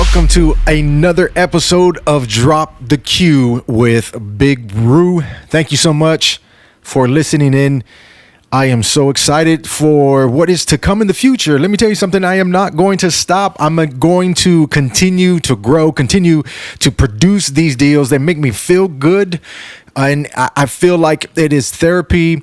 welcome to another episode of Drop the Q with Big Roo. Thank you so much for listening in. I am so excited for what is to come in the future. Let me tell you something. I am not going to stop. I'm going to continue to grow, continue to produce these deals that make me feel good. And I feel like it is therapy.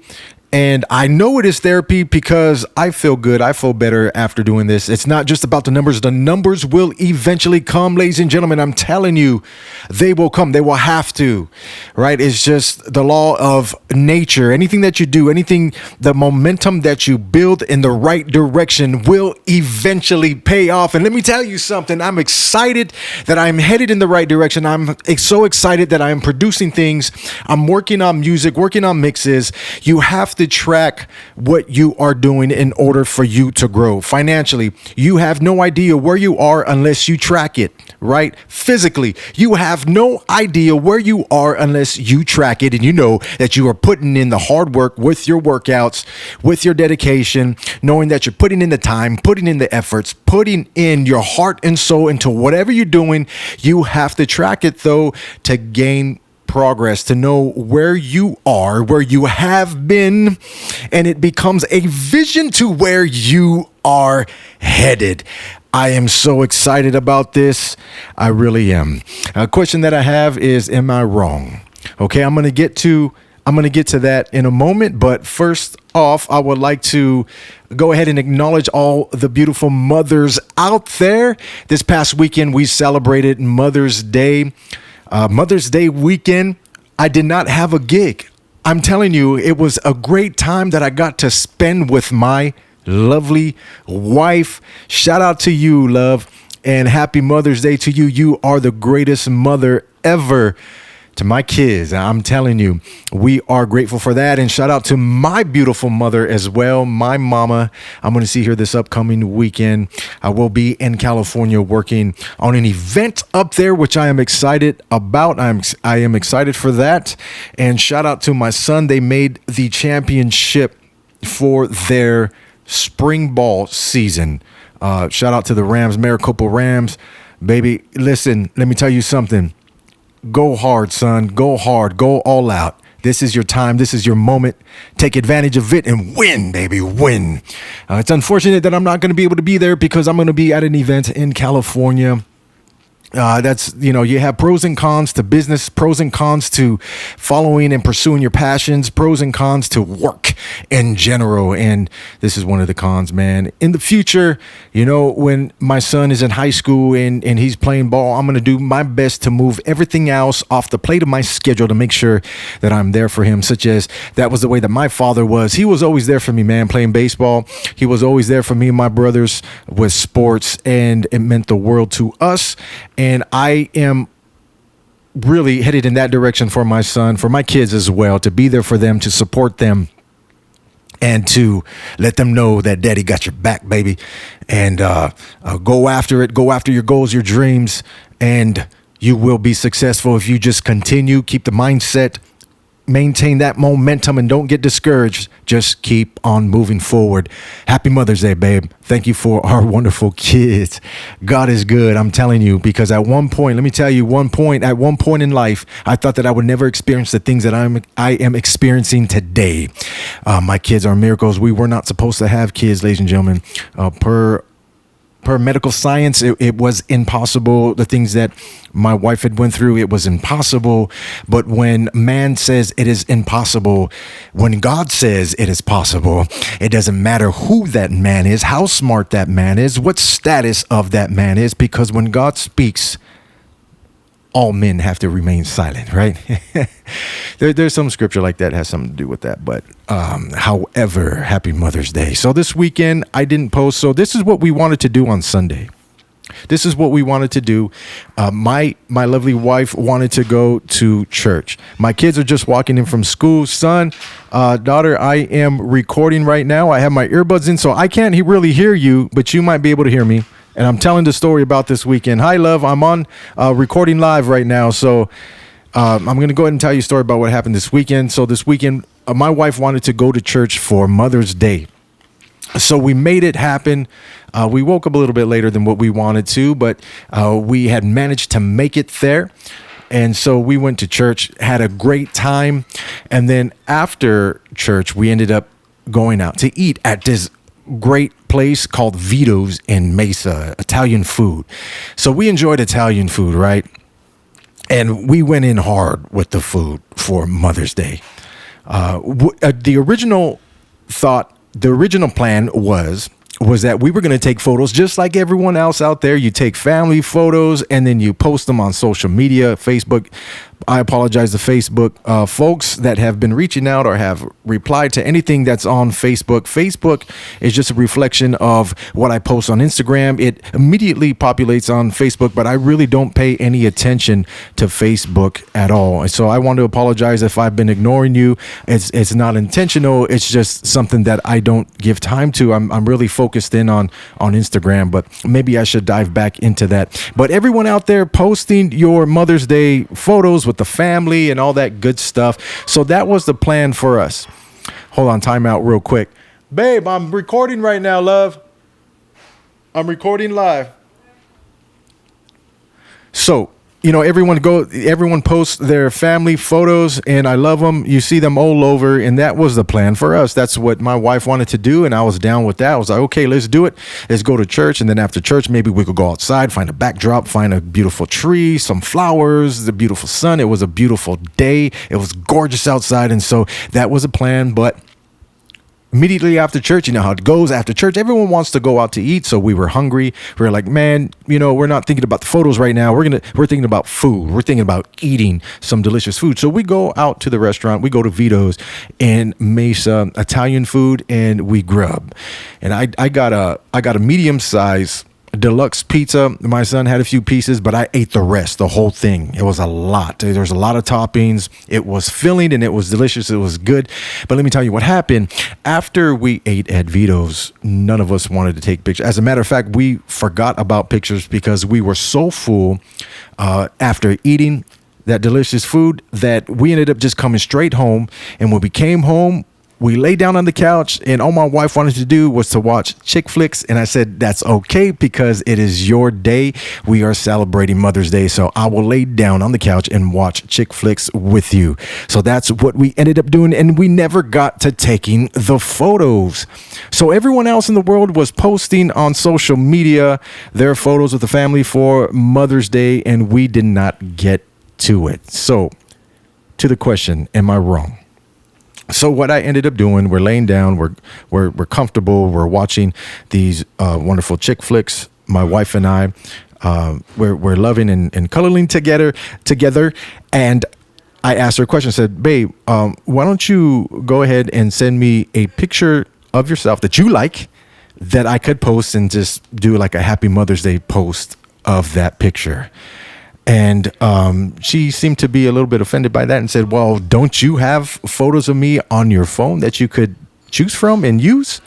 And I know it is therapy because I feel good. I feel better after doing this. It's not just about the numbers. The numbers will eventually come, ladies and gentlemen. I'm telling you, they will come. They will have to, right? It's just the law of nature. Anything that you do, anything, the momentum that you build in the right direction will eventually pay off. And let me tell you something. I'm excited that I'm headed in the right direction. I'm so excited that I'm producing things. I'm working on music, working on mixes. You have to track what you are doing in order for you to grow financially. You have no idea where you are unless you track it, right? Physically, you have no idea where you are unless you track it. And you know that you are putting in the hard work with your workouts, with your dedication, knowing that you're putting in the time, putting in the efforts, putting in your heart and soul into whatever you're doing. You have to track it though to gain progress, to know where you are, where you have been, and it becomes a vision to where you are headed. I am so excited about this. I really am. A question that I have is, am I wrong? Okay, I'm going to get to that in a moment, but first off, I would like to go ahead and acknowledge all the beautiful mothers out there. This past weekend, we celebrated Mother's Day. Mother's Day weekend, I did not have a gig. I'm telling you, it was a great time that I got to spend with my lovely wife. Shout out to you, love, and happy Mother's Day to you. You are the greatest mother ever to my kids. I'm telling you, we are grateful for that. And shout out to my beautiful mother as well, my mama. I'm going to see her this upcoming weekend. I will be in California working on an event up there, which I am excited about. I am excited for that. And shout out to my son. They made the championship for their spring ball season. Shout out to the Rams, Maricopa Rams. Baby, listen, let me tell you something. Go hard, son. Go hard. Go all out. This is your time. This is your moment. Take advantage of it and win, baby. Win. It's unfortunate that I'm not going to be able to be there because I'm going to be at an event in California. That's, you have pros and cons to business, pros and cons to following and pursuing your passions, pros and cons to work in general. And this is one of the cons, man. In the future, when my son is in high school and he's playing ball, I'm going to do my best to move everything else off the plate of my schedule to make sure that I'm there for him, such as that was the way that my father was. He was always there for me, man, playing baseball. He was always there for me and my brothers with sports, and it meant the world to us. And I am really headed in that direction for my son, for my kids as well, to be there for them, to support them, and to let them know that daddy got your back, baby. And go after it. Go after your goals, your dreams, and you will be successful if you just continue, keep the mindset, maintain that momentum, and don't get discouraged. Just keep on moving forward. Happy Mother's Day, babe. Thank you for our wonderful kids. God is good, I'm telling you, because at one point in life, I thought that I would never experience the things that I am experiencing today. My kids are miracles. We were not supposed to have kids, ladies and gentlemen. Per medical science, it was impossible. The things that my wife had went through, it was impossible. But when man says it is impossible, when God says it is possible, it doesn't matter who that man is, how smart that man is, what status of that man is, because when God speaks, all men have to remain silent, right? There's some scripture like that has something to do with that. But however, happy Mother's Day. So this weekend, I didn't post. So this is what we wanted to do on Sunday. This is what we wanted to do. My lovely wife wanted to go to church. My kids are just walking in from school. Son, daughter, I am recording right now. I have my earbuds in, so I can't really hear you, but you might be able to hear me. And I'm telling the story about this weekend. Hi, love. I'm on recording live right now. So I'm going to go ahead and tell you a story about what happened this weekend. So this weekend, my wife wanted to go to church for Mother's Day. So we made it happen. We woke up a little bit later than what we wanted to, but we had managed to make it there. And so we went to church, had a great time. And then after church, we ended up going out to eat at this great place called Vito's in Mesa, Italian food. So we enjoyed Italian food, right? And we went in hard with the food for Mother's Day. The original plan was that we were going to take photos just like everyone else out there. You take family photos and then you post them on social media, Facebook. I apologize to Facebook folks that have been reaching out or have replied to anything that's on Facebook. Facebook is just a reflection of what I post on Instagram. It immediately populates on Facebook, but I really don't pay any attention to Facebook at all. And so I want to apologize if I've been ignoring you. It's not intentional. It's just something that I don't give time to. I'm really focused in on Instagram, but maybe I should dive back into that. But everyone out there posting your Mother's Day photos with the family and all that good stuff. So that was the plan for us. Hold on, time out real quick. Babe, I'm recording right now, love. I'm recording live. So, everyone posts their family photos and I love them. You see them all over. And that was the plan for us. That's what my wife wanted to do. And I was down with that. I was like, okay, let's do it. Let's go to church. And then after church, maybe we could go outside, find a backdrop, find a beautiful tree, some flowers, the beautiful sun. It was a beautiful day. It was gorgeous outside. And so that was a plan. But immediately after church, you know how it goes. After church, everyone wants to go out to eat. So we were hungry. We were like, man, we're not thinking about the photos right now. We're thinking about food. We're thinking about eating some delicious food. So we go out to the restaurant. We go to Vito's in Mesa, Italian food, and we grub. And I got a medium size deluxe pizza. My son had a few pieces, but I ate the rest, the whole thing. It was a lot. There was a lot of toppings. It was filling and it was delicious. It was good. But let me tell you what happened. After we ate at Vito's, none of us wanted to take pictures. As a matter of fact, we forgot about pictures because we were so full after eating that delicious food that we ended up just coming straight home. And when we came home, we laid down on the couch and all my wife wanted to do was to watch chick flicks. And I said, that's okay because it is your day. We are celebrating Mother's Day. So I will lay down on the couch and watch chick flicks with you. So that's what we ended up doing. And we never got to taking the photos. So everyone else in the world was posting on social media their photos with the family for Mother's Day. And we did not get to it. So to the question, am I wrong? So what I ended up doing, we're laying down, we're comfortable, we're watching these wonderful chick flicks. My wife and I, we're loving and cuddling together. And I asked her a question. I said, babe, why don't you go ahead and send me a picture of yourself that you like that I could post and just do like a happy Mother's Day post of that picture. And she seemed to be a little bit offended by that and said, well, don't you have photos of me on your phone that you could choose from and use?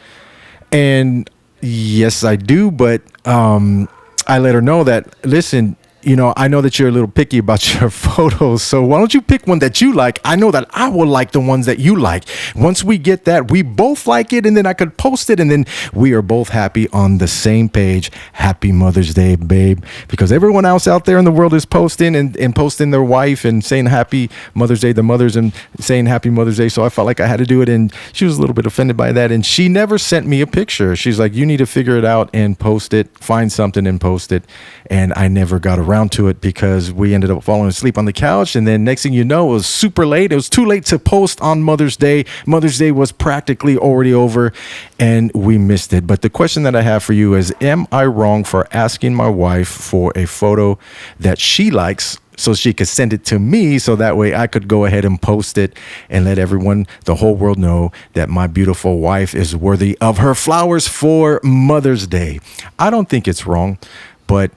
And yes, I do. But I let her know that, listen, I know that you're a little picky about your photos. So why don't you pick one that you like? I know that I will like the ones that you like. Once we get that, we both like it. And then I could post it. And then we are both happy on the same page. Happy Mother's Day, babe. Because everyone else out there in the world is posting and posting their wife and saying happy Mother's Day, the mothers, and saying happy Mother's Day. So I felt like I had to do it. And she was a little bit offended by that. And she never sent me a picture. She's like, you need to figure it out and post it. Find something and post it. And I never got around to it because we ended up falling asleep on the couch. And then next thing you know, it was super late. It was too late to post on Mother's Day. Mother's Day was practically already over and we missed it. But the question that I have for you is, am I wrong for asking my wife for a photo that she likes so she could send it to me so that way I could go ahead and post it and let everyone, the whole world, know that my beautiful wife is worthy of her flowers for Mother's Day? I don't think it's wrong. But,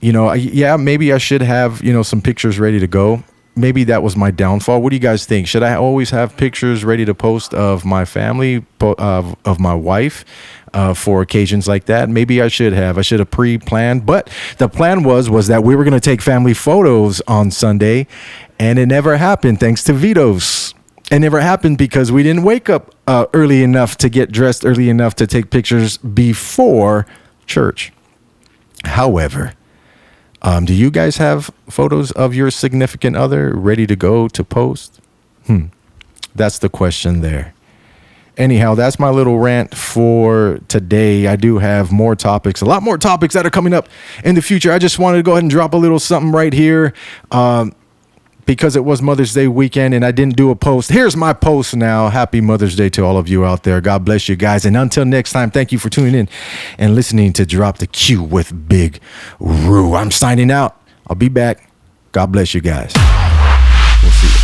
yeah, maybe I should have, some pictures ready to go. Maybe that was my downfall. What do you guys think? Should I always have pictures ready to post of my family, of my wife for occasions like that? Maybe I should have. I should have pre-planned. But the plan was that we were going to take family photos on Sunday, and it never happened thanks to Vito's. It never happened because we didn't wake up early enough to get dressed early enough to take pictures before church. However, do you guys have photos of your significant other ready to go to post? That's the question there. Anyhow, that's my little rant for today. I do have more topics, a lot more topics that are coming up in the future. I just wanted to go ahead and drop a little something right here because it was Mother's Day weekend and I didn't do a post. Here's my post now. Happy Mother's Day to all of you out there. God bless you guys. And until next time, thank you for tuning in and listening to Drop the Q with Big Roo. I'm signing out. I'll be back. God bless you guys. We'll see you.